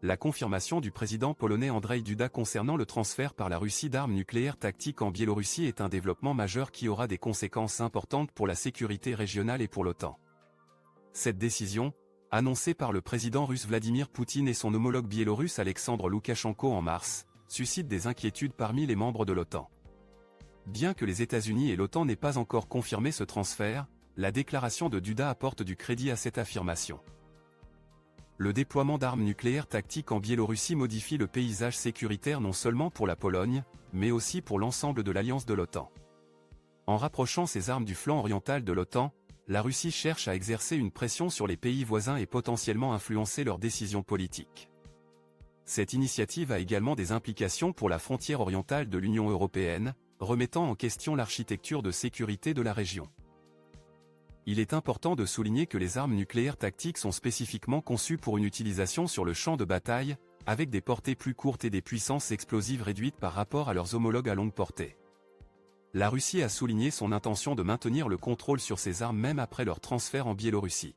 la confirmation du président polonais Andrzej Duda concernant le transfert par la Russie d'armes nucléaires tactiques en Biélorussie est un développement majeur qui aura des conséquences importantes pour la sécurité régionale et pour l'OTAN. Cette décision, annoncée par le président russe Vladimir Poutine et son homologue biélorusse Alexandre Loukachenko en mars, suscite des inquiétudes parmi les membres de l'OTAN. Bien que les États-Unis et l'OTAN n'aient pas encore confirmé ce transfert, la déclaration de Duda apporte du crédit à cette affirmation. Le déploiement d'armes nucléaires tactiques en Biélorussie modifie le paysage sécuritaire non seulement pour la Pologne, mais aussi pour l'ensemble de l'alliance de l'OTAN. En rapprochant ces armes du flanc oriental de l'OTAN, la Russie cherche à exercer une pression sur les pays voisins et potentiellement influencer leurs décisions politiques. Cette initiative a également des implications pour la frontière orientale de l'Union européenne, remettant en question l'architecture de sécurité de la région. Il est important de souligner que les armes nucléaires tactiques sont spécifiquement conçues pour une utilisation sur le champ de bataille, avec des portées plus courtes et des puissances explosives réduites par rapport à leurs homologues à longue portée. La Russie a souligné son intention de maintenir le contrôle sur ces armes même après leur transfert en Biélorussie.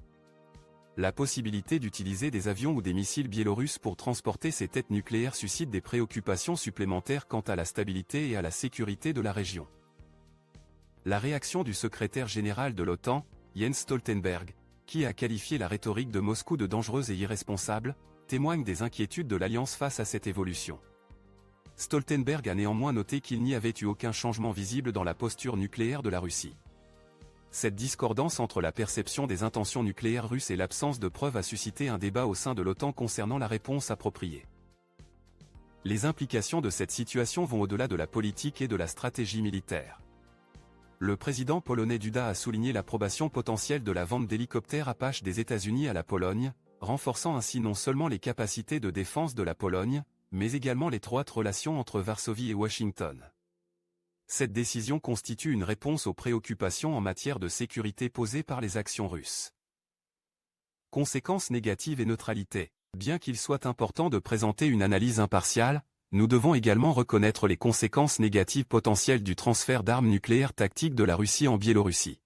La possibilité d'utiliser des avions ou des missiles biélorusses pour transporter ces têtes nucléaires suscite des préoccupations supplémentaires quant à la stabilité et à la sécurité de la région. La réaction du secrétaire général de l'OTAN, Jens Stoltenberg, qui a qualifié la rhétorique de Moscou de dangereuse et irresponsable, témoigne des inquiétudes de l'Alliance face à cette évolution. Stoltenberg a néanmoins noté qu'il n'y avait eu aucun changement visible dans la posture nucléaire de la Russie. Cette discordance entre la perception des intentions nucléaires russes et l'absence de preuves a suscité un débat au sein de l'OTAN concernant la réponse appropriée. Les implications de cette situation vont au-delà de la politique et de la stratégie militaire. Le président polonais Duda a souligné l'approbation potentielle de la vente d'hélicoptères Apache des États-Unis à la Pologne, renforçant ainsi non seulement les capacités de défense de la Pologne, mais également l'étroite relation entre Varsovie et Washington. Cette décision constitue une réponse aux préoccupations en matière de sécurité posées par les actions russes. Conséquences négatives et neutralité. Bien qu'il soit important de présenter une analyse impartiale, nous devons également reconnaître les conséquences négatives potentielles du transfert d'armes nucléaires tactiques de la Russie en Biélorussie.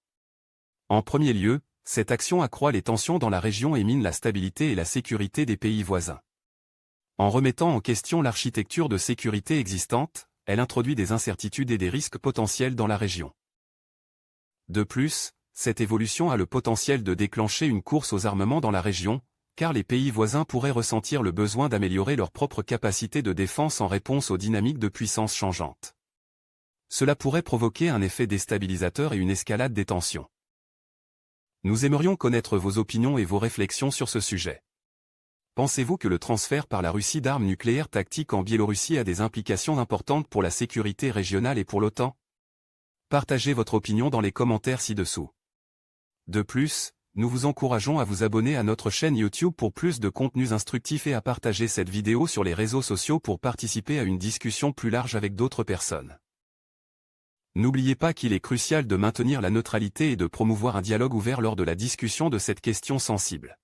En premier lieu, cette action accroît les tensions dans la région et mine la stabilité et la sécurité des pays voisins. En remettant en question l'architecture de sécurité existante, elle introduit des incertitudes et des risques potentiels dans la région. De plus, cette évolution a le potentiel de déclencher une course aux armements dans la région, car les pays voisins pourraient ressentir le besoin d'améliorer leurs propres capacités de défense en réponse aux dynamiques de puissance changeantes. Cela pourrait provoquer un effet déstabilisateur et une escalade des tensions. Nous aimerions connaître vos opinions et vos réflexions sur ce sujet. Pensez-vous que le transfert par la Russie d'armes nucléaires tactiques en Biélorussie a des implications importantes pour la sécurité régionale et pour l'OTAN? Partagez votre opinion dans les commentaires ci-dessous. De plus, nous vous encourageons à vous abonner à notre chaîne YouTube pour plus de contenus instructifs et à partager cette vidéo sur les réseaux sociaux pour participer à une discussion plus large avec d'autres personnes. N'oubliez pas qu'il est crucial de maintenir la neutralité et de promouvoir un dialogue ouvert lors de la discussion de cette question sensible.